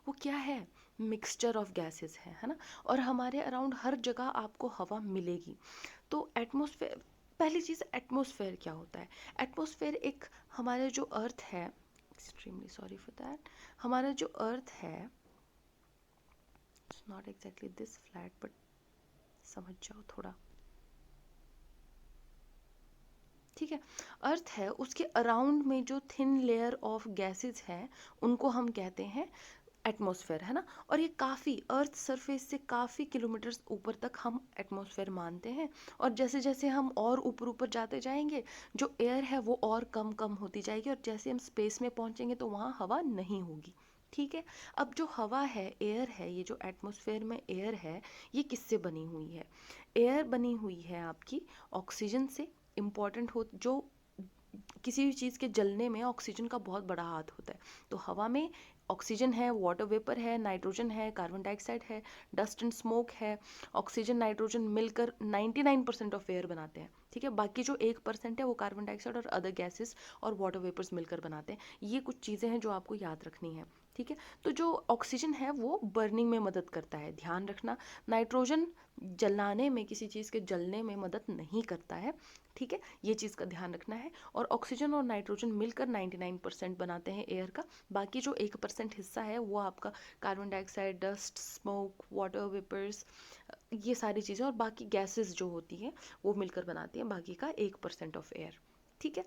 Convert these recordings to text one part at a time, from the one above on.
वो क्या है, मिक्सचर ऑफ गैसेस है ना। और हमारे अराउंड हर जगह आपको हवा मिलेगी। तो एटमॉस्फेयर, पहली चीज़ एटमॉस्फेयर क्या होता है। एटमॉस्फेयर एक, हमारे जो अर्थ है, एक्सट्रीमली सॉरी फॉर दैट, हमारा जो अर्थ है, it's not exactly this flat but समझ जाओ थोड़ा, ठीक है। अर्थ है, उसके अराउंड में जो थिन लेयर ऑफ गैसेस हैं उनको हम कहते हैं एटमॉस्फेयर, है ना। और ये काफ़ी, अर्थ सरफेस से काफ़ी किलोमीटर्स ऊपर तक हम एटमॉस्फेयर मानते हैं। और जैसे जैसे हम और ऊपर ऊपर जाते जाएंगे, जो एयर है वो और कम कम होती जाएगी, और जैसे हम स्पेस में पहुंचेंगे तो वहाँ हवा नहीं होगी, ठीक है। अब जो हवा है, एयर है, ये जो एटमॉस्फेयर में एयर है, ये किससे बनी हुई है। एयर बनी हुई है आपकी ऑक्सीजन से। इम्पॉर्टेंट हो, जो किसी भी चीज़ के जलने में ऑक्सीजन का बहुत बड़ा हाथ होता है। तो हवा में ऑक्सीजन है, वाटर वेपर है, नाइट्रोजन है, कार्बन डाइऑक्साइड है, डस्ट एंड स्मोक है। ऑक्सीजन नाइट्रोजन मिलकर 99% ऑफ एयर बनाते हैं, ठीक है। बाकी जो 1% है वो कार्बन डाइऑक्साइड और अदर गैसेस और वाटर वेपर्स मिलकर बनाते हैं। ये कुछ चीज़ें हैं जो आपको याद रखनी है, ठीक है। तो जो ऑक्सीजन है वो बर्निंग में मदद करता है, ध्यान रखना। नाइट्रोजन जलाने में, किसी चीज़ के जलने में मदद नहीं करता है, ठीक है। ये चीज़ का ध्यान रखना है। और ऑक्सीजन और नाइट्रोजन मिलकर 99% बनाते हैं एयर का। बाकी जो 1% हिस्सा है वो आपका carbon dioxide, dust, smoke, water vapours, ये सारी चीज़ें और बाकी गैसेस जो होती हैं वो मिलकर बनाती हैं बाकी का 1% ऑफ एयर, ठीक है।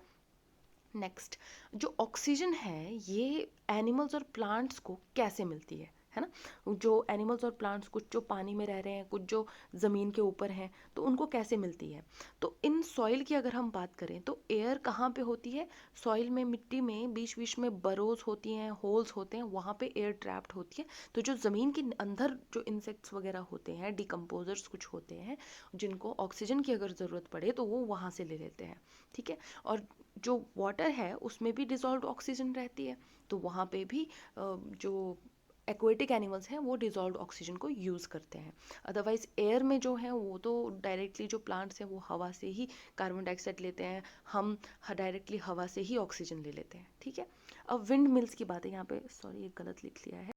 नेक्स्ट, जो ऑक्सीजन है ये एनिमल्स और प्लांट्स को कैसे मिलती है ना। जो एनिमल्स और प्लांट्स, कुछ जो पानी में रह रहे हैं, कुछ जो ज़मीन के ऊपर हैं, तो उनको कैसे मिलती है। तो इन सॉइल की अगर हम बात करें तो एयर कहाँ पे होती है, सॉइल में, मिट्टी में बीच बीच में बरोज होती हैं, होल्स होते हैं, वहाँ पे एयर ट्रैप्ड होती है। तो जो ज़मीन के अंदर जो इंसेक्ट्स वगैरह होते हैं, डिकम्पोजर्स कुछ होते हैं, जिनको ऑक्सीजन की अगर ज़रूरत पड़े तो वो वहाँ से ले लेते हैं, ठीक है। और जो वाटर है उसमें भी डिज़ोल्व्ड ऑक्सीजन रहती है, तो वहाँ पे भी जो एक्वेटिक एनिमल्स हैं वो डिज़ोल्व्ड ऑक्सीजन को यूज़ करते हैं। अदरवाइज एयर में जो है वो तो डायरेक्टली, जो प्लांट्स हैं वो हवा से ही कार्बन डाइऑक्साइड लेते हैं, हम डायरेक्टली हवा से ही ऑक्सीजन ले लेते हैं, ठीक है। अब विंड मिल्स की बात है, यहाँ पे सॉरी एक गलत लिख लिया है।